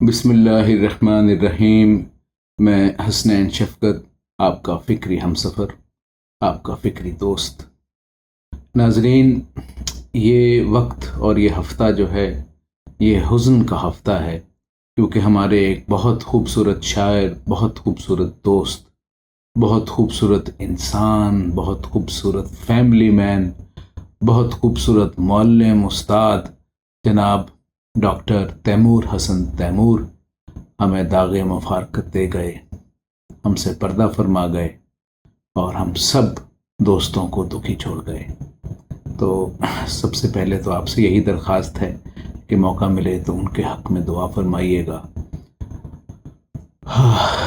بسم اللہ الرحمن الرحیم۔ میں حسنین شفقت، آپ کا فکری ہمسفر، آپ کا فکری دوست۔ ناظرین، یہ وقت اور یہ ہفتہ جو ہے یہ حزن کا ہفتہ ہے، کیونکہ ہمارے ایک بہت خوبصورت شاعر، بہت خوبصورت دوست، بہت خوبصورت انسان، بہت خوبصورت فیملی مین، بہت خوبصورت معلم استاد جناب ڈاکٹر تیمور حسن تیمور ہمیں داغ مفارقت دے گئے، ہم سے پردہ فرما گئے اور ہم سب دوستوں کو دکھی چھوڑ گئے۔ تو سب سے پہلے تو آپ سے یہی درخواست ہے کہ موقع ملے تو ان کے حق میں دعا فرمائیے گا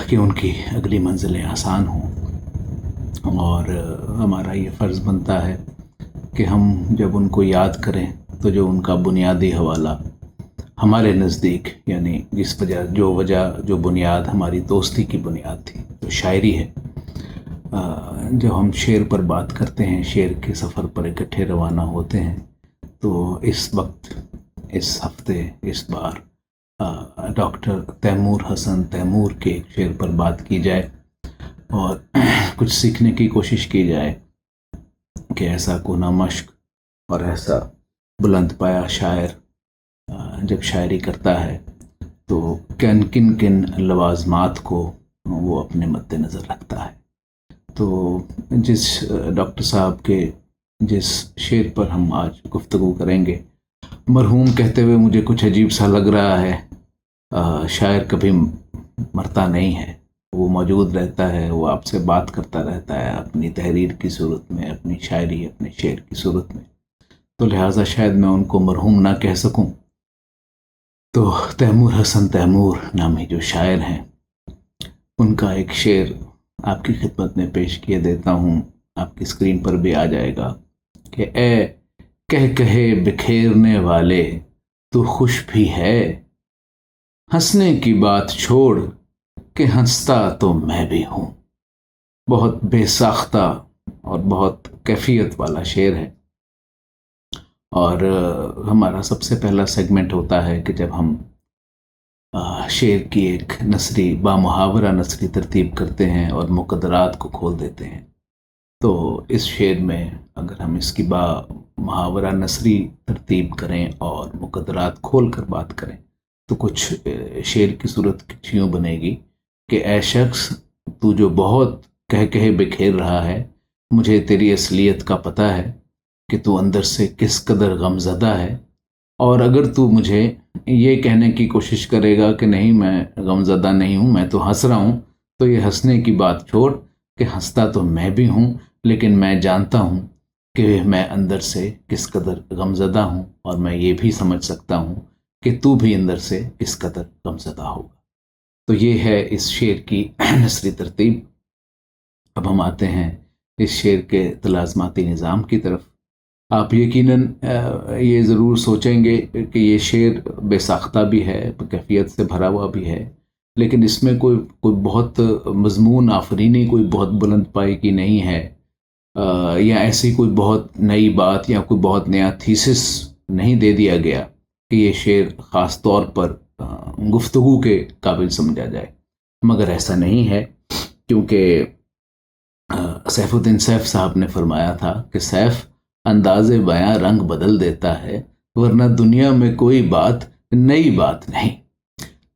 کہ ان کی اگلی منزلیں آسان ہوں، اور ہمارا یہ فرض بنتا ہے کہ ہم جب ان کو یاد کریں تو جو ان کا بنیادی حوالہ ہمارے نزدیک، یعنی جو بنیاد ہماری دوستی کی بنیاد تھی، جو شاعری ہے، جب ہم شعر پر بات کرتے ہیں، شعر کے سفر پر اکٹھے روانہ ہوتے ہیں، تو اس وقت، اس ہفتے، اس بار ڈاکٹر تیمور حسن تیمور کے ایک شعر پر بات کی جائے اور کچھ سیکھنے کی کوشش کی جائے کہ ایسا کونا مشق اور ایسا بلند پایا شاعر جب شاعری کرتا ہے تو کن لوازمات کو وہ اپنے مد نظر رکھتا ہے۔ تو جس ڈاکٹر صاحب کے جس شعر پر ہم آج گفتگو کریں گے، مرحوم کہتے ہوئے مجھے کچھ عجیب سا لگ رہا ہے، شاعر کبھی مرتا نہیں ہے، وہ موجود رہتا ہے، وہ آپ سے بات کرتا رہتا ہے اپنی تحریر کی صورت میں، اپنی شاعری، اپنے شعر کی صورت میں، تو لہٰذا شاید میں ان کو مرحوم نہ کہہ سکوں، تو تیمور حسن تیمور نامی جو شاعر ہیں ان کا ایک شعر آپ کی خدمت میں پیش کیے دیتا ہوں، آپ کی اسکرین پر بھی آ جائے گا کہ اے کہے بکھیرنے والے تو خوش بھی ہے، ہنسنے کی بات چھوڑ کہ ہنستا تو میں بھی ہوں۔ بہت بے ساختہ اور بہت کیفیت والا شعر ہے، اور ہمارا سب سے پہلا سیگمنٹ ہوتا ہے کہ جب ہم شعر کی ایک نثری بامحاورہ نثری ترتیب کرتے ہیں اور مقدرات کو کھول دیتے ہیں، تو اس شعر میں اگر ہم اس کی محاورہ نثری ترتیب کریں اور مقدرات کھول کر بات کریں تو کچھ شعر کی صورت کچھ یوں بنے گی کہ اے شخص، تو جو بہت کہے بکھیر رہا ہے، مجھے تیری اصلیت کا پتہ ہے کہ تو اندر سے کس قدر غم زدہ ہے، اور اگر تو مجھے یہ کہنے کی کوشش کرے گا کہ نہیں میں غم زدہ نہیں ہوں، میں تو ہنس رہا ہوں، تو یہ ہنسنے کی بات چھوڑ کہ ہنستا تو میں بھی ہوں، لیکن میں جانتا ہوں کہ میں اندر سے کس قدر غم زدہ ہوں، اور میں یہ بھی سمجھ سکتا ہوں کہ تو بھی اندر سے کس قدر غم زدہ ہوگا۔ تو یہ ہے اس شعر کی نثری ترتیب۔ اب ہم آتے ہیں اس شعر کے تلازماتی نظام کی طرف۔ آپ یقیناً یہ ضرور سوچیں گے کہ یہ شعر بے ساختہ بھی ہے، کیفیت سے بھرا ہوا بھی ہے، لیکن اس میں کوئی بہت مضمون آفرینی، کوئی بہت بلند پائے کی نہیں ہے، یا ایسی کوئی بہت نئی بات یا کوئی بہت نیا تھیسس نہیں دے دیا گیا کہ یہ شعر خاص طور پر گفتگو کے قابل سمجھا جائے، مگر ایسا نہیں ہے، کیونکہ سیف الدین سیف صاحب نے فرمایا تھا کہ سیف انداز بیاں رنگ بدل دیتا ہے، ورنہ دنیا میں کوئی بات نئی بات نہیں۔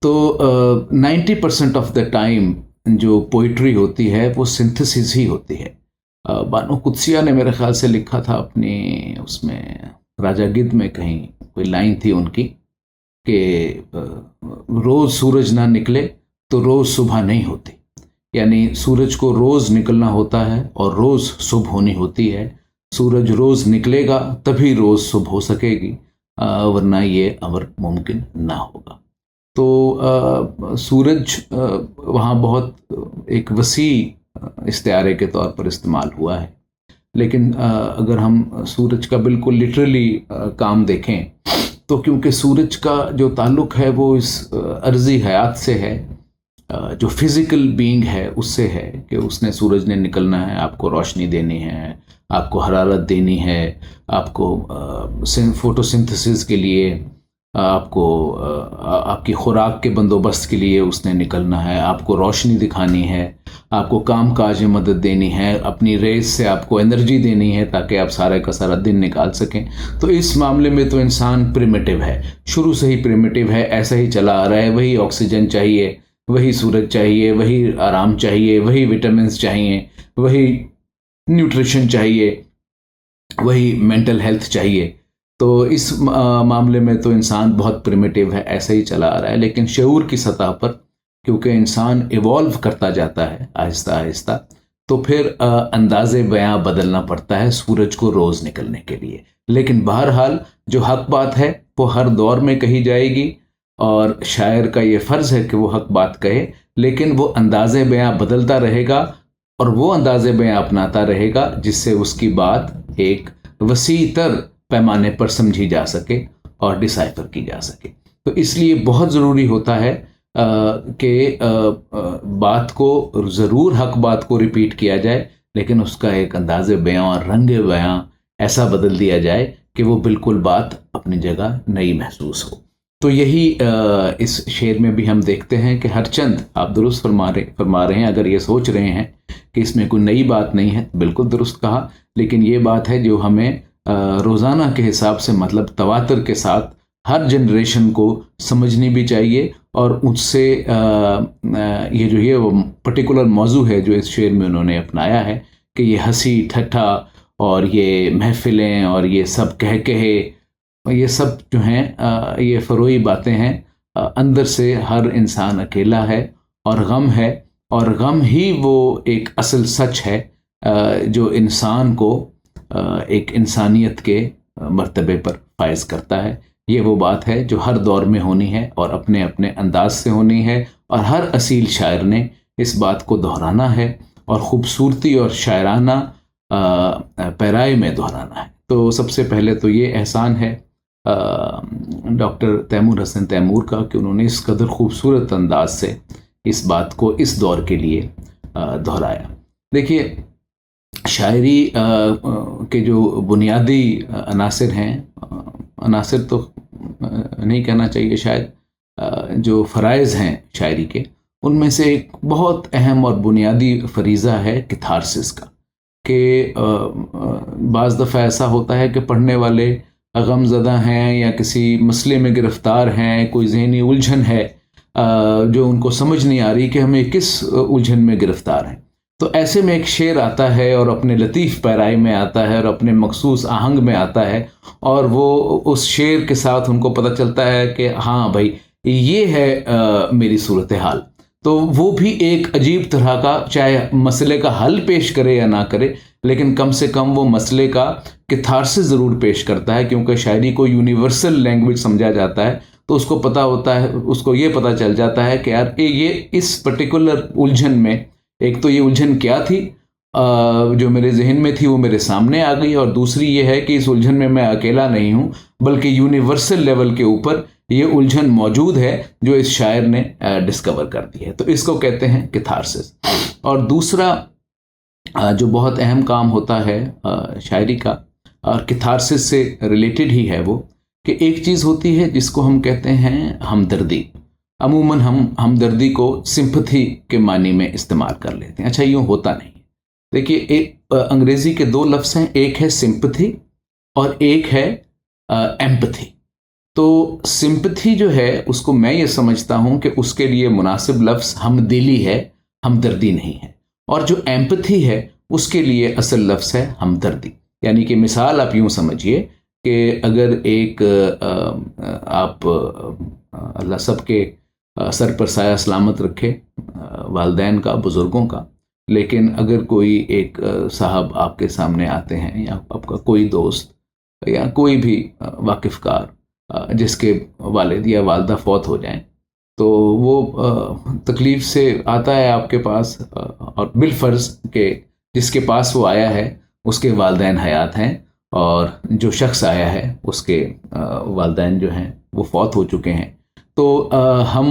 تو 90% آف دا ٹائم جو پوئٹری ہوتی ہے وہ سنتھسس ہی ہوتی ہے۔ بانو قدسیہ نے میرے خیال سے لکھا تھا اپنی اس میں راجہ گدھ میں، کہیں کوئی لائن تھی ان کی کہ روز سورج نہ نکلے تو روز صبح نہیں ہوتی، یعنی سورج کو روز نکلنا ہوتا ہے اور روز صبح ہونی ہوتی ہے، سورج روز نکلے گا تبھی روز صبح ہو سکے گی، ورنہ یہ امر ممکن نہ ہوگا۔ تو سورج وہاں بہت ایک وسیع استعارے کے طور پر استعمال ہوا ہے، لیکن اگر ہم سورج کا بالکل لٹرلی کام دیکھیں تو کیونکہ سورج کا جو تعلق ہے وہ اس عرضی حیات سے ہے، جو فزیکل بینگ ہے اس سے ہے کہ اس نے سورج نے نکلنا ہے، آپ کو روشنی دینی ہے، آپ کو حرارت دینی ہے، آپ کو فوٹو سنتھسس کے لیے آپ کو آپ کی خوراک کے بندوبست کے لیے اس نے نکلنا ہے، آپ کو روشنی دکھانی ہے، آپ کو کام کاج میں مدد دینی ہے، اپنی ریس سے آپ کو انرجی دینی ہے تاکہ آپ سارے کا سارا دن نکال سکیں۔ تو اس معاملے میں تو انسان پریمیٹیو ہے، شروع سے ہی پریمیٹیو ہے، ایسا ہی چلا آ رہا ہے۔ وہی آکسیجن چاہیے، وہی سورج چاہیے، وہی آرام چاہیے، وہی وٹامنس چاہیے، وہی نیوٹریشن چاہیے، وہی مینٹل ہیلتھ چاہیے۔ تو اس معاملے میں تو انسان بہت پریمیٹیو ہے، ایسا ہی چلا آ رہا ہے۔ لیکن شعور کی سطح پر کیونکہ انسان ایوالو کرتا جاتا ہے آہستہ آہستہ، تو پھر انداز بیاں بدلنا پڑتا ہے سورج کو روز نکلنے کے لیے۔ لیکن بہرحال جو حق بات ہے وہ ہر دور میں کہی جائے گی، اور شاعر کا یہ فرض ہے کہ وہ حق بات کہے، لیکن وہ انداز بیاں بدلتا رہے گا، اور وہ انداز بیاں اپناتا رہے گا جس سے اس کی بات ایک وسیع تر پیمانے پر سمجھی جا سکے اور ڈسائفر کی جا سکے۔ تو اس لیے بہت ضروری ہوتا ہے کہ بات کو ضرور حق بات کو ریپیٹ کیا جائے، لیکن اس کا ایک انداز بیاں اور رنگ بیاں ایسا بدل دیا جائے کہ وہ بالکل بات اپنی جگہ نئی محسوس ہو۔ تو یہی اس شعر میں بھی ہم دیکھتے ہیں کہ ہر چند آپ درست فرما رہے ہیں۔ اگر یہ سوچ رہے ہیں کہ اس میں کوئی نئی بات نہیں ہے، بالکل درست کہا، لیکن یہ بات ہے جو ہمیں روزانہ کے حساب سے مطلب تواتر کے ساتھ ہر جنریشن کو سمجھنی بھی چاہیے، اور اس سے یہ پرٹیکولر موضوع ہے جو اس شعر میں انہوں نے اپنایا ہے کہ یہ ہنسی ٹھٹھا اور یہ محفلیں اور یہ سب کہے یہ سب جو ہیں یہ فروئی باتیں ہیں۔ اندر سے ہر انسان اکیلا ہے اور غم ہے، اور غم ہی وہ ایک اصل سچ ہے جو انسان کو ایک انسانیت کے مرتبے پر فائز کرتا ہے۔ یہ وہ بات ہے جو ہر دور میں ہونی ہے اور اپنے اپنے انداز سے ہونی ہے، اور ہر اصیل شاعر نے اس بات کو دہرانا ہے اور خوبصورتی اور شاعرانہ پیرائے میں دہرانا ہے۔ تو سب سے پہلے تو یہ احسان ہے ڈاکٹر تیمور حسن تیمور کا کہ انہوں نے اس قدر خوبصورت انداز سے اس بات کو اس دور کے لیے دہرایا۔ دیکھیے، شاعری کے جو بنیادی عناصر ہیں، عناصر تو نہیں کہنا چاہیے شاید، جو فرائض ہیں شاعری کے، ان میں سے ایک بہت اہم اور بنیادی فریضہ ہے کتھارسس کا، کہ بعض دفعہ ایسا ہوتا ہے کہ پڑھنے والے غم زدہ ہیں یا کسی مسئلے میں گرفتار ہیں، کوئی ذہنی الجھن ہے جو ان کو سمجھ نہیں آ رہی کہ ہمیں کس الجھن میں گرفتار ہیں۔ تو ایسے میں ایک شعر آتا ہے اور اپنے لطیف پیرائی میں آتا ہے اور اپنے مخصوص آہنگ میں آتا ہے، اور وہ اس شعر کے ساتھ ان کو پتہ چلتا ہے کہ ہاں بھائی یہ ہے میری صورتحال۔ تو وہ بھی ایک عجیب طرح کا، چاہے مسئلے کا حل پیش کرے یا نہ کرے، لیکن کم سے کم وہ مسئلے کا کتھارسس ضرور پیش کرتا ہے، کیونکہ شاعری کو یونیورسل لینگویج سمجھا جاتا ہے۔ تو اس کو پتہ ہوتا ہے، اس کو یہ پتہ چل جاتا ہے کہ یار یہ اس پرٹیکولر الجھن میں، ایک تو یہ الجھن کیا تھی جو میرے ذہن میں تھی وہ میرے سامنے آ گئی، اور دوسری یہ ہے کہ اس الجھن میں اکیلا نہیں ہوں، بلکہ یونیورسل لیول کے اوپر یہ الجھن موجود ہے جو اس شاعر نے ڈسکور کر دی ہے۔ تو اس کو کہتے ہیں کتھارسس۔ اور دوسرا جو بہت اہم کام ہوتا ہے شاعری کا، اور کتھارسس سے ریلیٹڈ ہی ہے وہ، کہ ایک چیز ہوتی ہے جس کو ہم کہتے ہیں ہمدردی۔ عموماً ہم ہمدردی کو سمپتھی کے معنی میں استعمال کر لیتے ہیں، اچھا یوں ہوتا نہیں۔ دیکھیے، ایک انگریزی کے دو لفظ ہیں، ایک ہے سمپتھی اور ایک ہے ایمپتھی۔ تو سمپتھی جو ہے اس کو میں یہ سمجھتا ہوں کہ اس کے لیے مناسب لفظ ہمدلی ہے، ہمدردی نہیں ہے، اور جو ایمپتھی ہے اس کے لیے اصل لفظ ہے ہمدردی۔ یعنی کہ مثال آپ یوں سمجھیے کہ اگر ایک آپ اللہ سب کے سر پر سایہ سلامت رکھے، والدین کا، بزرگوں کا، لیکن اگر کوئی ایک صاحب آپ کے سامنے آتے ہیں، یا آپ کا کوئی دوست یا کوئی بھی واقف کار جس کے والد یا والدہ فوت ہو جائیں، تو وہ تکلیف سے آتا ہے آپ کے پاس، اور بالفرض کہ جس کے پاس وہ آیا ہے اس کے والدین حیات ہیں، اور جو شخص آیا ہے اس کے والدین جو ہیں وہ فوت ہو چکے ہیں، تو ہم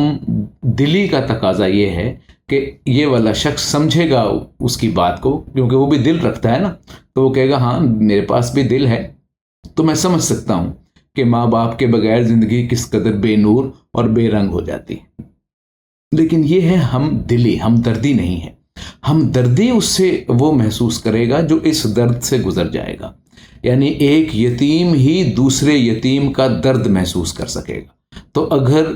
دلی کا تقاضا یہ ہے کہ یہ والا شخص سمجھے گا اس کی بات کو، کیونکہ وہ بھی دل رکھتا ہے نا، تو وہ کہے گا ہاں میرے پاس بھی دل ہے، تو میں سمجھ سکتا ہوں کہ ماں باپ کے بغیر زندگی کس قدر بے نور اور بے رنگ ہو جاتی ہے۔ لیکن یہ ہے ہم دلی، ہم دردی نہیں ہے۔ ہم دردی اس سے وہ محسوس کرے گا جو اس درد سے گزر جائے گا، یعنی ایک یتیم ہی دوسرے یتیم کا درد محسوس کر سکے گا۔ تو اگر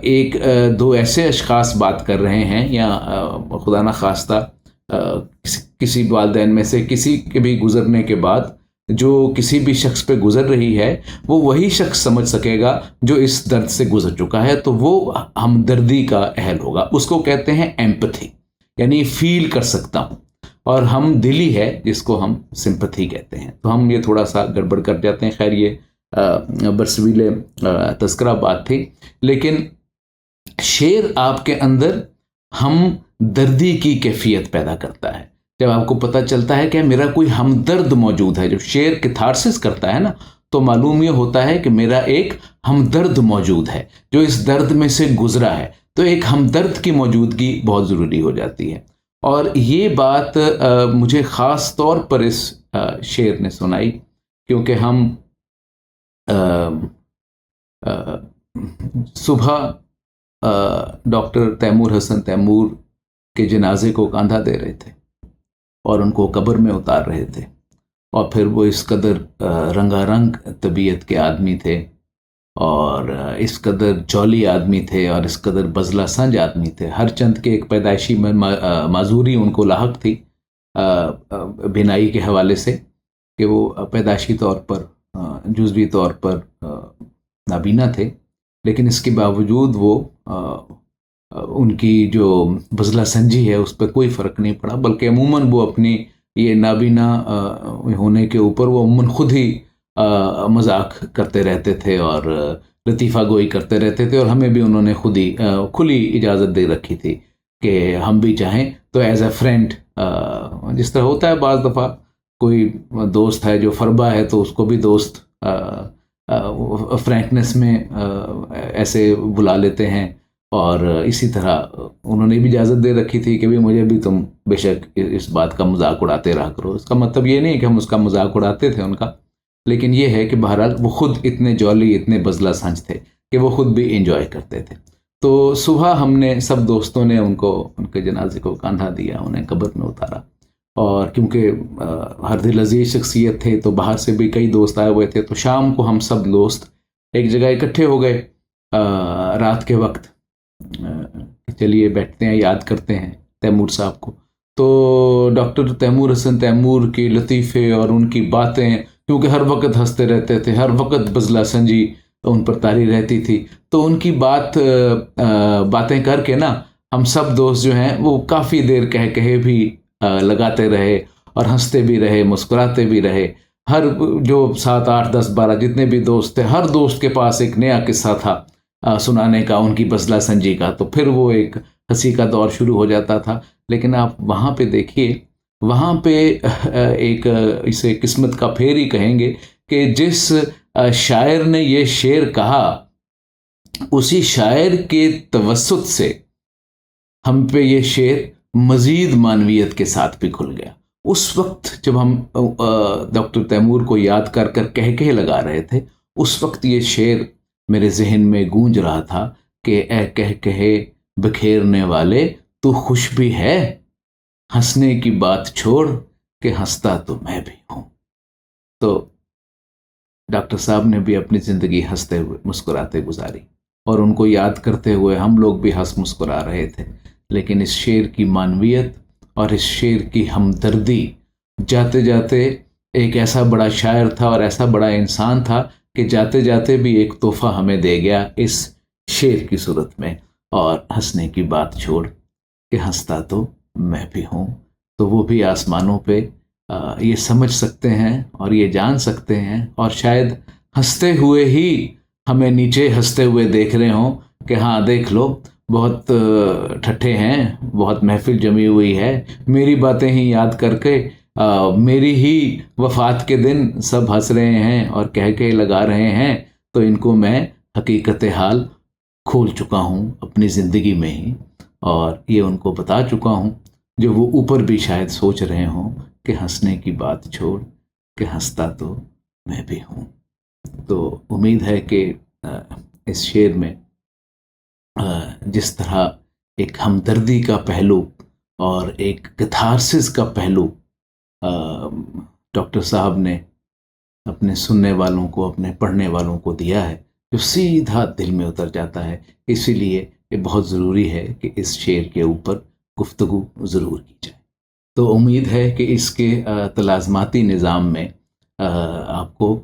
ایک دو ایسے اشخاص بات کر رہے ہیں، یا خدا نخواستہ کسی والدین میں سے کسی کے بھی گزرنے کے بعد جو کسی بھی شخص پہ گزر رہی ہے، وہ وہی شخص سمجھ سکے گا جو اس درد سے گزر چکا ہے، تو وہ ہمدردی کا اہل ہوگا۔ اس کو کہتے ہیں ایمپتھی، یعنی فیل کر سکتا ہوں۔ اور ہم دلی ہے جس کو ہم سمپتھی کہتے ہیں۔ تو ہم یہ تھوڑا سا گڑبڑ کر جاتے ہیں، خیر یہ برسویل تذکرہ بات تھی۔ لیکن شعر آپ کے اندر ہم دردی کی کیفیت پیدا کرتا ہے۔ جب آپ کو پتہ چلتا ہے کہ میرا کوئی ہمدرد موجود ہے، جب شعر کیتھارسس کرتا ہے نا، تو معلوم یہ ہوتا ہے کہ میرا ایک ہمدرد موجود ہے جو اس درد میں سے گزرا ہے۔ تو ایک ہمدرد کی موجودگی بہت ضروری ہو جاتی ہے۔ اور یہ بات مجھے خاص طور پر اس شعر نے سنائی، کیونکہ ہم صبح ڈاکٹر تیمور حسن تیمور کے جنازے کو کاندھا دے رہے تھے اور ان کو قبر میں اتار رہے تھے، اور پھر وہ اس قدر رنگا رنگ طبیعت کے آدمی تھے، اور اس قدر جولی آدمی تھے، اور اس قدر بزلہ سنج آدمی تھے۔ ہر چند کے ایک پیدائشی معذوری ان کو لاحق تھی بینائی کے حوالے سے، کہ وہ پیدائشی طور پر جزوی طور پر نابینا تھے، لیکن اس کے باوجود وہ ان کی جو بزلہ سنجی ہے اس پہ کوئی فرق نہیں پڑا، بلکہ عموماً وہ اپنی یہ نابینا ہونے کے اوپر وہ عموماً خود ہی مذاق کرتے رہتے تھے اور لطیفہ گوئی کرتے رہتے تھے، اور ہمیں بھی انہوں نے خود ہی کھلی اجازت دے رکھی تھی کہ ہم بھی چاہیں تو ایز اے فرینڈ، جس طرح ہوتا ہے بعض دفعہ کوئی دوست ہے جو فربا ہے تو اس کو بھی دوست فرینکنس میں ایسے بلا لیتے ہیں، اور اسی طرح انہوں نے بھی اجازت دے رکھی تھی کہ بھی مجھے بھی تم بے شک اس بات کا مذاق اڑاتے رہا کرو۔ اس کا مطلب یہ نہیں کہ ہم اس کا مذاق اڑاتے تھے ان کا، لیکن یہ ہے کہ بہرحال وہ خود اتنے جولی، اتنے بزلہ سنج تھے کہ وہ خود بھی انجوائے کرتے تھے۔ تو صبح ہم نے سب دوستوں نے ان کے جنازے کو کاندھا دیا، انہیں قبر میں اتارا، اور کیونکہ ہر دل عزیز شخصیت تھے تو باہر سے بھی کئی دوست آئے ہوئے تھے، تو شام کو ہم سب دوست ایک جگہ اکٹھے ہو گئے رات کے وقت، چلیے بیٹھتے ہیں، یاد کرتے ہیں تیمور صاحب کو۔ تو ڈاکٹر تیمور حسن تیمور کے لطیفے اور ان کی باتیں، کیونکہ ہر وقت ہنستے رہتے تھے، ہر وقت بزلہ سنجی ان پر طاری رہتی تھی، تو ان کی باتیں کر کے نا ہم سب دوست جو ہیں وہ کافی دیر کہے بھی لگاتے رہے، اور ہنستے بھی رہے، مسکراتے بھی رہے۔ ہر جو 7 8 10 12 جتنے بھی دوست تھے، ہر دوست کے پاس ایک نیا قصہ تھا سنانے کا، ان کی بزلہ سنجی کا، تو پھر وہ ایک ہنسی کا دور شروع ہو جاتا تھا۔ لیکن آپ وہاں پہ دیکھیے، وہاں پہ ایک اسے قسمت کا پھیر ہی کہیں گے کہ جس شاعر نے یہ شعر کہا، اسی شاعر کے توسط سے ہم پہ یہ شعر مزید معنویت کے ساتھ بھی کھل گیا۔ اس وقت جب ہم ڈاکٹر تیمور کو یاد کر کہہ لگا رہے تھے، اس وقت یہ شعر میرے ذہن میں گونج رہا تھا کہ اے کہے بکھیرنے والے تو خوش بھی ہے، ہنسنے کی بات چھوڑ کہ ہنستا تو میں بھی ہوں۔ تو ڈاکٹر صاحب نے بھی اپنی زندگی ہنستے ہوئے مسکراتے گزاری، اور ان کو یاد کرتے ہوئے ہم لوگ بھی ہنس مسکرا رہے تھے۔ لیکن اس شعر کی معنویت اور اس شعر کی ہمدردی جاتے جاتے ایک ایسا بڑا شاعر تھا اور ایسا بڑا انسان تھا کہ جاتے جاتے بھی ایک تحفہ ہمیں دے گیا اس شعر کی صورت میں، اور ہنسنے کی بات چھوڑ کہ ہنستا تو میں بھی ہوں۔ تو وہ بھی آسمانوں پہ یہ سمجھ سکتے ہیں اور یہ جان سکتے ہیں، اور شاید ہنستے ہوئے ہی ہمیں نیچے ہنستے ہوئے دیکھ رہے ہوں کہ ہاں دیکھ لو بہت ٹھٹھے ہیں، بہت محفل جمی ہوئی ہے، میری باتیں ہی یاد کر کے میری ہی وفات کے دن سب ہنس رہے ہیں اور کہہ لگا رہے ہیں، تو ان کو میں حقیقت حال کھول چکا ہوں اپنی زندگی میں ہی، اور یہ ان کو بتا چکا ہوں جو وہ اوپر بھی شاید سوچ رہے ہوں کہ ہنسنے کی بات چھوڑ کہ ہنستا تو میں بھی ہوں۔ تو امید ہے کہ اس شعر میں جس طرح ایک ہمدردی کا پہلو اور ایک کتھارسس کا پہلو ڈاکٹر صاحب نے اپنے سننے والوں کو، اپنے پڑھنے والوں کو دیا ہے، جو سیدھا دل میں اتر جاتا ہے، اسی لیے یہ بہت ضروری ہے کہ اس شعر کے اوپر گفتگو ضرور کی جائے۔ تو امید ہے کہ اس کے تلازماتی نظام میں آپ کو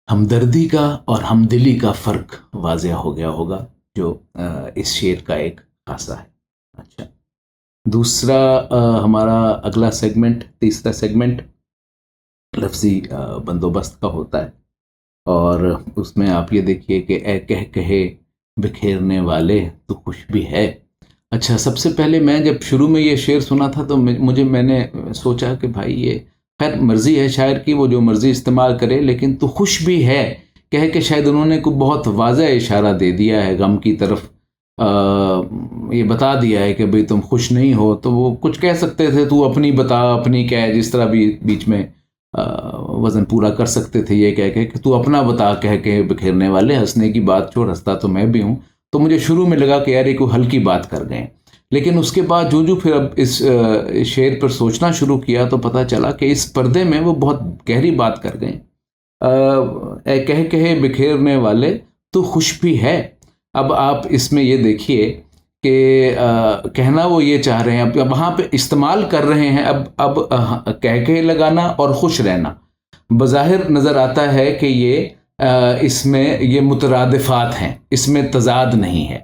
ہمدردی کا اور ہمدلی کا فرق واضح ہو گیا ہوگا، جو اس شعر کا ایک خاصہ ہے۔ اچھا، دوسرا ہمارا اگلا سیگمنٹ، تیسرا سیگمنٹ لفظی بندوبست کا ہوتا ہے، اور اس میں آپ یہ دیکھیے کہ اے کہہ کہے بکھیرنے والے تو خوش بھی ہے۔ اچھا، سب سے پہلے میں جب شروع میں یہ شعر سنا تھا تو میں نے سوچا کہ بھائی یہ خیر مرضی ہے شاعر کی، وہ جو مرضی استعمال کرے، لیکن تو خوش بھی ہے کہہ کے شاید انہوں نے کوئی بہت واضح اشارہ دے دیا ہے غم کی طرف، یہ بتا دیا ہے کہ بھئی تم خوش نہیں ہو، تو وہ کچھ کہہ سکتے تھے تو اپنی بتا، اپنی کہہ، جس طرح بھی بیچ میں وزن پورا کر سکتے تھے یہ کہہ کے کہ تو اپنا بتا کہہ کے بکھیرنے والے، ہنسنے کی بات چھوڑ، ہنستا تو میں بھی ہوں۔ تو مجھے شروع میں لگا کہ یار یہ کوئی ہلکی بات کر گئے، لیکن اس کے بعد جو پھر اب اس شعر پر سوچنا شروع کیا تو پتہ چلا کہ اس پردے میں وہ بہت گہری بات کر گئے۔ اے کہہ کہے بکھیرنے والے تو خوش بھی ہے۔ اب آپ اس میں یہ دیکھیے کہ کہنا وہ یہ چاہ رہے ہیں، اب وہاں پہ استعمال کر رہے ہیں اب کہہ کے لگانا اور خوش رہنا، بظاہر نظر آتا ہے کہ یہ اس میں یہ مترادفات ہیں، اس میں تضاد نہیں ہے،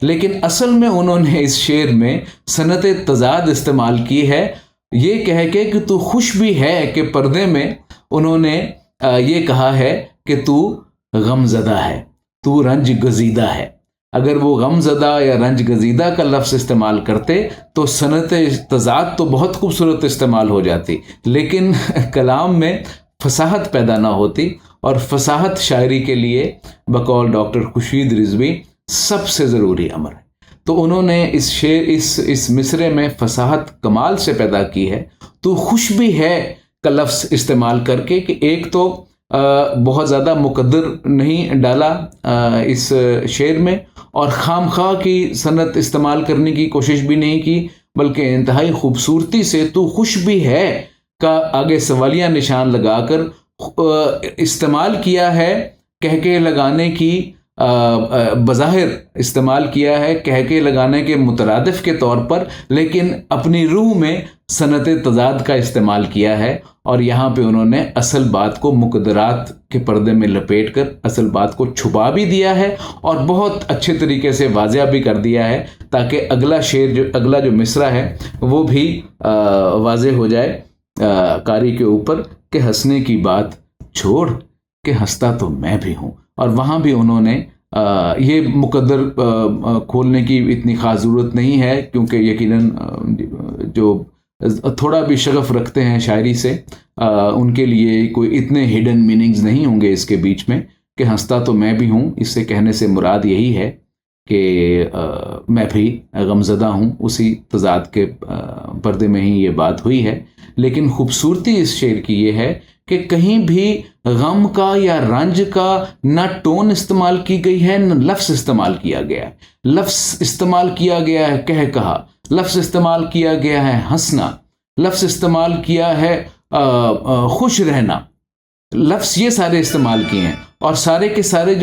لیکن اصل میں انہوں نے اس شعر میں صنعت تضاد استعمال کی ہے، یہ کہہ کے کہ تو خوش بھی ہے، کہ پردے میں انہوں نے یہ کہا ہے کہ تو غم زدہ ہے، تو رنج گزیدہ ہے۔ اگر وہ غم زدہ یا رنج گزیدہ کا لفظ استعمال کرتے تو صنعت تضاد تو بہت خوبصورت استعمال ہو جاتی، لیکن کلام میں فصاحت پیدا نہ ہوتی، اور فصاحت شاعری کے لیے بقول ڈاکٹر خورشید رضوی سب سے ضروری امر ہے۔ تو انہوں نے اس شعر اس مصرے میں فصاحت کمال سے پیدا کی ہے، تو خوش بھی ہے کا لفظ استعمال کر کے، کہ ایک تو بہت زیادہ مقدر نہیں ڈالا اس شعر میں، اور خام خواہ کی صنعت استعمال کرنے کی کوشش بھی نہیں کی، بلکہ انتہائی خوبصورتی سے تو خوش بھی ہے کا آگے سوالیہ نشان لگا کر استعمال کیا ہے، کہہ کے لگانے کی بظاہر استعمال کیا ہے کہہ کے لگانے کے مترادف کے طور پر، لیکن اپنی روح میں صنعت تضاد کا استعمال کیا ہے، اور یہاں پہ انہوں نے اصل بات کو مقدرات کے پردے میں لپیٹ کر اصل بات کو چھپا بھی دیا ہے، اور بہت اچھے طریقے سے واضح بھی کر دیا ہے، تاکہ اگلا جو مصرع ہے وہ بھی واضح ہو جائے قاری کے اوپر، کہ ہنسنے کی بات چھوڑ، کہ ہنستا تو میں بھی ہوں۔ اور وہاں بھی انہوں نے یہ مقدر کھولنے کی اتنی خاص ضرورت نہیں ہے، کیونکہ یقیناً جو تھوڑا بھی شغف رکھتے ہیں شاعری سے ان کے لیے کوئی اتنے ہڈن میننگز نہیں ہوں گے اس کے بیچ میں، کہ ہنستا تو میں بھی ہوں، اس سے کہنے سے مراد یہی ہے کہ میں بھی غمزدہ ہوں، اسی تضاد کے پردے میں ہی یہ بات ہوئی ہے۔ لیکن خوبصورتی اس شعر کی یہ ہے کہ کہیں بھی غم کا یا رنج کا نہ ٹون استعمال کی گئی ہے، نہ لفظ استعمال کیا گیا ہے۔ لفظ استعمال کیا گیا ہے کہہ کہا، لفظ استعمال کیا گیا ہے ہنسنا، لفظ استعمال کیا ہے خوش رہنا، لفظ یہ سارے استعمال کیے ہیں، اور سارے کے سارے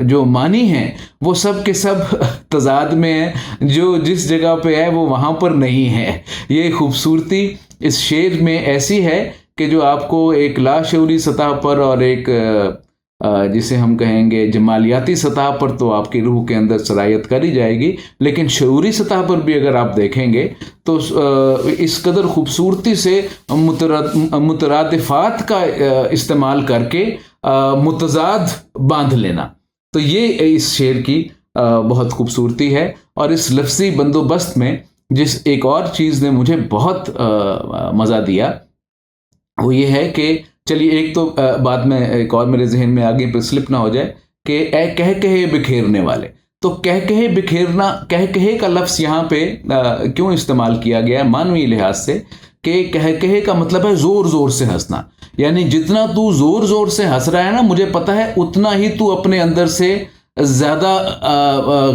جو معنی ہیں وہ سب کے سب تضاد میں ہیں، جو جس جگہ پہ ہے وہ وہاں پر نہیں ہے۔ یہ خوبصورتی اس شعر میں ایسی ہے کہ جو آپ کو ایک لاشعوری سطح پر اور ایک جسے ہم کہیں گے جمالیاتی سطح پر تو آپ کی روح کے اندر سرایت کری جائے گی، لیکن شعوری سطح پر بھی اگر آپ دیکھیں گے تو اس قدر خوبصورتی سے مترادفات کا استعمال کر کے متضاد باندھ لینا، تو یہ اس شعر کی بہت خوبصورتی ہے۔ اور اس لفظی بندوبست میں جس ایک اور چیز نے مجھے بہت مزہ دیا وہ یہ ہے کہ چلیے ایک تو بعد میں ایک اور میرے ذہن میں آگے پہ سلپ نہ ہو جائے کہ اے کہہ کہے بکھیرنے والے، تو کہہ کہے بکھیرنا، کہہ کہے کا لفظ یہاں پہ کیوں استعمال کیا گیا ہے معنوی لحاظ سے، کہ کہہ کہے کا مطلب ہے زور زور سے ہنسنا، یعنی جتنا تو زور زور سے ہنس رہا ہے نا، مجھے پتا ہے اتنا ہی تو اپنے اندر سے زیادہ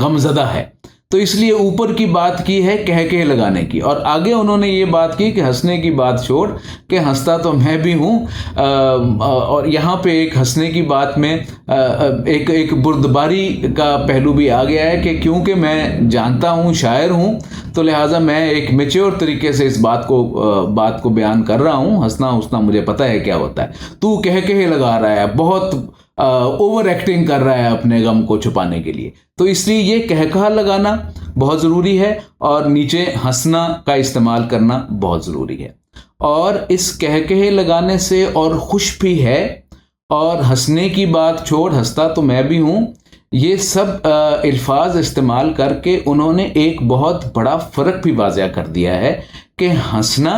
غمزدہ ہے، تو اس لیے اوپر کی بات کی ہے کہہ لگانے کی۔ اور آگے انہوں نے یہ بات کی کہ ہنسنے کی بات چھوڑ کہ ہنستا تو میں بھی ہوں، اور یہاں پہ ایک ہنسنے کی بات میں ایک بردباری کا پہلو بھی آ گیا ہے کہ کیونکہ میں جانتا ہوں، شاعر ہوں، تو لہٰذا میں ایک میچور طریقے سے اس بات کو بیان کر رہا ہوں۔ ہنسنا مجھے پتہ ہے کیا ہوتا ہے، تو کہہ لگا رہا ہے، بہت اوور ایکٹنگ کر رہا ہے اپنے غم کو چھپانے کے لیے، تو اس لیے یہ کہہ لگانا بہت ضروری ہے اور نیچے ہنسنا کا استعمال کرنا بہت ضروری ہے۔ اور اس کہہ لگانے سے اور خوش بھی ہے، اور ہنسنے کی بات چھوڑ ہنستا تو میں بھی ہوں، یہ سب الفاظ استعمال کر کے انہوں نے ایک بہت بڑا فرق بھی واضح کر دیا ہے کہ ہنسنا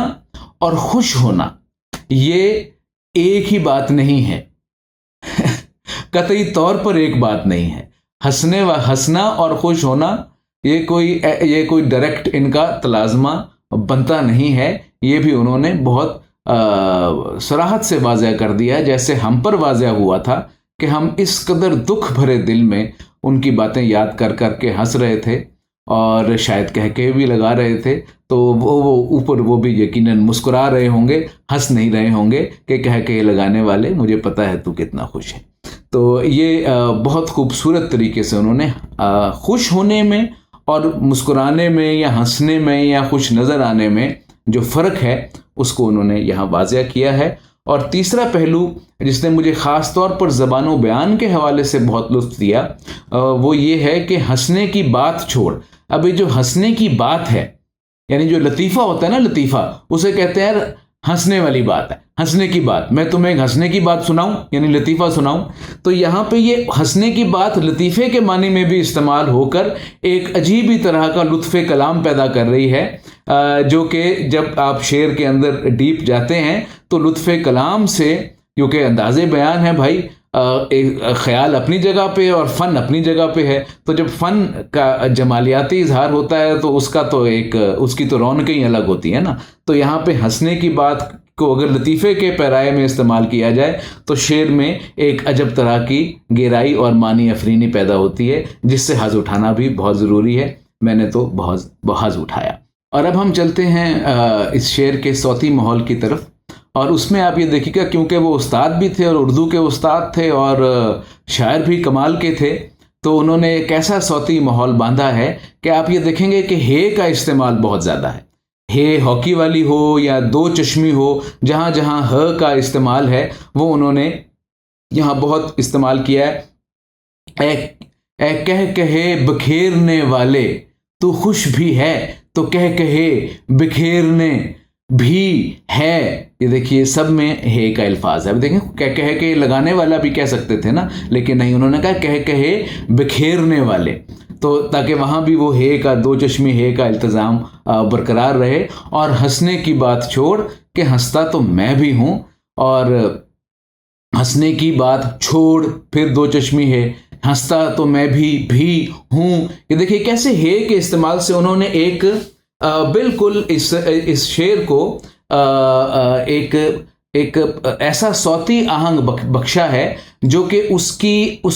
اور خوش ہونا یہ ایک ہی بات نہیں ہے، قطعی طور پر ایک بات نہیں ہے۔ ہنسنا اور خوش ہونا یہ کوئی ڈائریکٹ ان کا تلازمہ بنتا نہیں ہے، یہ بھی انہوں نے بہت صراحت سے واضح کر دیا، جیسے ہم پر واضح ہوا تھا کہ ہم اس قدر دکھ بھرے دل میں ان کی باتیں یاد کر کے ہنس رہے تھے اور شاید کہہ بھی لگا رہے تھے، تو وہ اوپر وہ بھی یقیناً مسکرا رہے ہوں گے، ہنس نہیں رہے ہوں گے کہ کہہ لگانے والے مجھے پتہ ہے تو کتنا خوش ہے۔ تو یہ بہت خوبصورت طریقے سے انہوں نے خوش ہونے میں اور مسکرانے میں یا ہنسنے میں یا خوش نظر آنے میں جو فرق ہے اس کو انہوں نے یہاں واضح کیا ہے۔ اور تیسرا پہلو جس نے مجھے خاص طور پر زبان و بیان کے حوالے سے بہت لطف دیا وہ یہ ہے کہ ہنسنے کی بات چھوڑ۔ ابھی جو ہنسنے کی بات ہے، یعنی جو لطیفہ ہوتا ہے نا، لطیفہ اسے کہتے ہیں ہنسنے والی بات ہے، ہنسنے کی بات۔ میں تمہیں ایک ہنسنے کی بات سناؤں، یعنی لطیفہ سناؤں، تو یہاں پہ یہ ہنسنے کی بات لطیفے کے معنی میں بھی استعمال ہو کر ایک عجیب ہی طرح کا لطف کلام پیدا کر رہی ہے، جو کہ جب آپ شعر کے اندر ڈیپ جاتے ہیں تو لطف کلام سے، کیونکہ انداز بیان ہے بھائی، خیال اپنی جگہ پہ اور فن اپنی جگہ پہ ہے، تو جب فن کا جمالیاتی اظہار ہوتا ہے تو اس کی تو رونقیں ہی الگ ہوتی ہے نا۔ تو یہاں پہ ہنسنے کی بات کو اگر لطیفے کے پیرائے میں استعمال کیا جائے تو شعر میں ایک عجب طرح کی گہرائی اور معنی افرینی پیدا ہوتی ہے، جس سے حظ اٹھانا بھی بہت ضروری ہے۔ میں نے تو بہت حظ اٹھایا۔ اور اب ہم چلتے ہیں اس شعر کے صوتی ماحول کی طرف، اور اس میں آپ یہ دیکھیے گا کیونکہ وہ استاد بھی تھے اور اردو کے استاد تھے اور شاعر بھی کمال کے تھے، تو انہوں نے ایک ایسا صوتی ماحول باندھا ہے کہ آپ یہ دیکھیں گے کہ ہے کا استعمال بہت زیادہ ہے۔ ہے ہاکی والی ہو یا دو چشمی ہو، جہاں جہاں ہ کا استعمال ہے وہ انہوں نے یہاں بہت استعمال کیا ہے۔ اے کہے بکھیرنے والے، تو خوش بھی ہے تو کہے بکھیرنے بھی ہے۔ یہ دیکھیے سب میں ہے کا الفاظ ہے۔ اب دیکھیں کہہ کے لگانے والا بھی کہہ سکتے تھے نا، لیکن نہیں، انہوں نے کہا کہے بکھیرنے والے، تو تاکہ وہاں بھی وہ ہے کا دو چشمی ہے کا التزام برقرار رہے۔ اور ہنسنے کی بات چھوڑ کہ ہنستا تو میں بھی ہوں، اور ہنسنے کی بات چھوڑ پھر دو چشمی ہے، ہنستا تو میں بھی ہوں۔ یہ دیکھیے کیسے ہے کے استعمال سے انہوں نے ایک بالکل اس شعر کو ایک ایسا صوتی آہنگ بخشا ہے جو کہ اس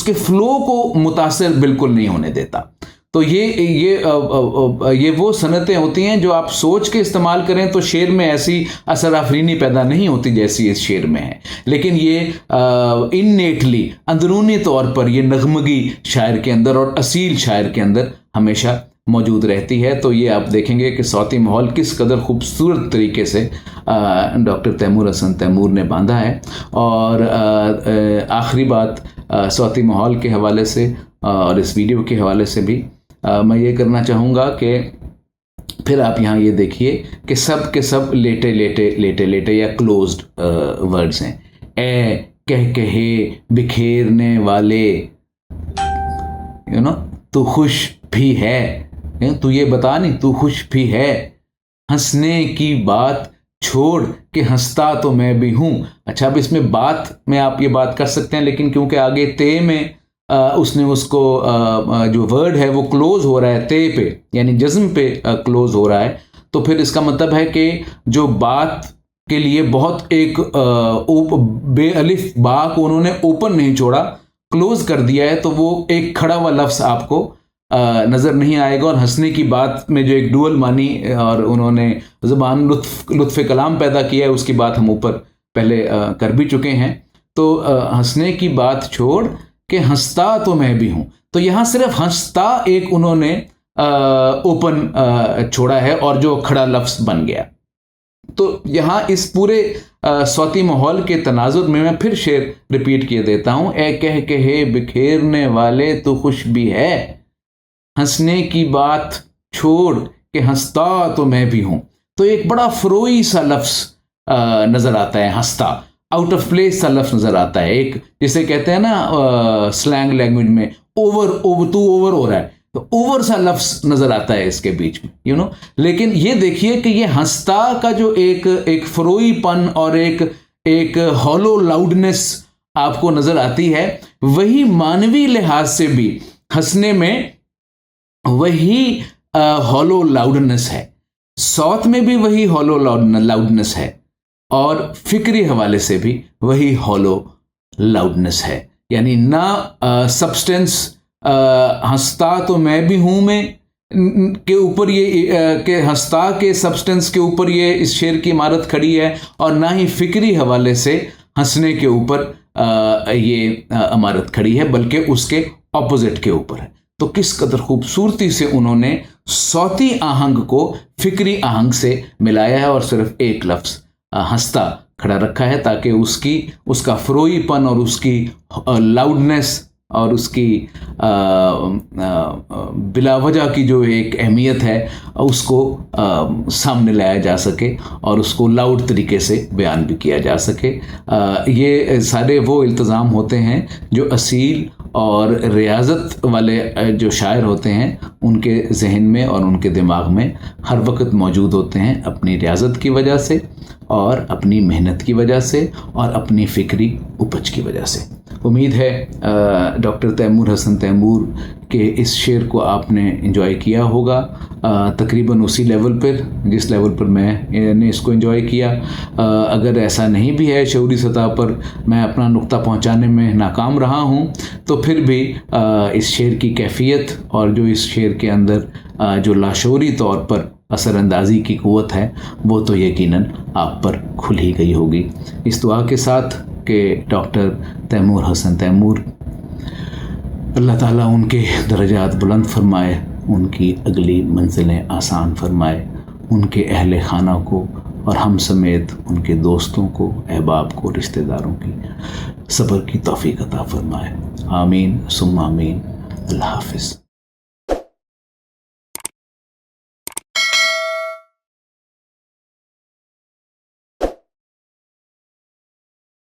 کے فلو کو متاثر بالکل نہیں ہونے دیتا۔ تو یہ وہ صنعتیں ہوتی ہیں جو آپ سوچ کے استعمال کریں تو شعر میں ایسی اثر آفرینی پیدا نہیں ہوتی جیسی اس شعر میں ہے، لیکن یہ انیٹلی اندرونی طور پر یہ نغمگی شاعر کے اندر اور اصیل شاعر کے اندر ہمیشہ موجود رہتی ہے۔ تو یہ آپ دیکھیں گے کہ صوتی ماحول کس قدر خوبصورت طریقے سے ڈاکٹر تیمور حسن تیمور نے باندھا ہے۔ اور آخری بات صوتی ماحول کے حوالے سے اور اس ویڈیو کے حوالے سے بھی میں یہ کرنا چاہوں گا کہ پھر آپ یہاں یہ دیکھیے کہ سب کے سب لیٹے یا کلوزڈ ورڈز ہیں۔ اے کہے بکھیرنے والے، تو خوش بھی ہے، تو یہ بتا نہیں تو خوش بھی ہے، ہنسنے کی بات چھوڑ کہ ہنستا تو میں بھی ہوں۔ اچھا اب اس میں بات میں آپ یہ بات کر سکتے ہیں، لیکن کیونکہ آگے تے میں اس نے اس کو جو ورڈ ہے وہ کلوز ہو رہا ہے تے پہ، یعنی جزم پہ کلوز ہو رہا ہے، تو پھر اس کا مطلب ہے کہ جو بات کے لیے بہت ایک بے الف با کو انہوں نے اوپن نہیں چھوڑا، کلوز کر دیا ہے، تو وہ ایک کھڑا ہوا لفظ آپ کو نظر نہیں آئے گا. اور ہنسنے کی بات میں جو ایک ڈوئل معنی اور انہوں نے زبان لطف کلام پیدا کیا ہے، اس کی بات ہم اوپر پہلے کر بھی چکے ہیں. تو ہنسنے کی بات چھوڑ کہ ہنستا تو میں بھی ہوں، تو یہاں صرف ہنستا ایک انہوں نے اوپن چھوڑا ہے اور جو کھڑا لفظ بن گیا. تو یہاں اس پورے صوتی ماحول کے تناظر میں پھر شعر ریپیٹ کیے دیتا ہوں. اے کہہ کہے بکھیرنے والے تو خوش بھی ہے، ہنسنے کی بات چھوڑ کہ ہنستا تو میں بھی ہوں. تو ایک بڑا فروئی سا لفظ نظر آتا ہے، ہنستا آؤٹ آف پلیس سا لفظ نظر آتا ہے. ایک جسے کہتے ہیں نا سلینگ لینگویج میں اوور ہو رہا ہے، تو اوور سا لفظ نظر آتا ہے اس کے بیچ میں لیکن یہ دیکھیے کہ یہ ہنستا کا جو ایک فروئی پن اور ایک ہالو لاؤڈنس آپ کو نظر آتی ہے، وہی مانوی لحاظ سے بھی ہنسنے میں وہی ہالو لاؤڈنس ہے، صوت میں بھی وہی ہالو لاؤڈنس ہے، اور فکری حوالے سے بھی وہی ہالو لاؤڈنس ہے. یعنی نہ سبسٹنس ہنستا تو میں بھی ہوں میں کے اوپر یہ کہ ہنستا کے سبسٹنس کے اوپر یہ اس شعر کی عمارت کھڑی ہے، اور نہ ہی فکری حوالے سے ہنسنے کے اوپر یہ عمارت کھڑی ہے، بلکہ اس کے اپوزٹ کے اوپر ہے. تو کس قدر خوبصورتی سے انہوں نے صوتی آہنگ کو فکری آہنگ سے ملایا ہے، اور صرف ایک لفظ ہنستا کھڑا رکھا ہے تاکہ اس کا فروئی پن اور اس کی لاؤڈنس اور اس کی بلا وجہ کی جو ایک اہمیت ہے اس کو سامنے لایا جا سکے اور اس کو لاؤڈ طریقے سے بیان بھی کیا جا سکے. یہ سارے وہ التزام ہوتے ہیں جو اصیل اور ریاضت والے جو شاعر ہوتے ہیں ان کے ذہن میں اور ان کے دماغ میں ہر وقت موجود ہوتے ہیں، اپنی ریاضت کی وجہ سے اور اپنی محنت کی وجہ سے اور اپنی فکری اپج کی وجہ سے. امید ہے ڈاکٹر تیمور حسن تیمور کے اس شعر کو آپ نے انجوائے کیا ہوگا، تقریباً اسی لیول پر جس لیول پر میں نے اس کو انجوائے کیا. اگر ایسا نہیں بھی ہے شعوری سطح پر میں اپنا نقطہ پہنچانے میں ناکام رہا ہوں، تو پھر بھی اس شعر کی کیفیت اور جو اس شعر کے اندر جو لاشعوری طور پر اثر اندازی کی قوت ہے وہ تو یقیناً آپ پر کھل ہی گئی ہوگی. اس دعا کے ساتھ کہ ڈاکٹر تیمور حسن تیمور، اللہ تعالیٰ ان کے درجات بلند فرمائے، ان کی اگلی منزلیں آسان فرمائے، ان کے اہل خانہ کو اور ہم سمیت ان کے دوستوں کو، احباب کو، رشتہ داروں کی صبر کی توفیق عطا فرمائے. آمین ثم آمین. اللہ حافظ.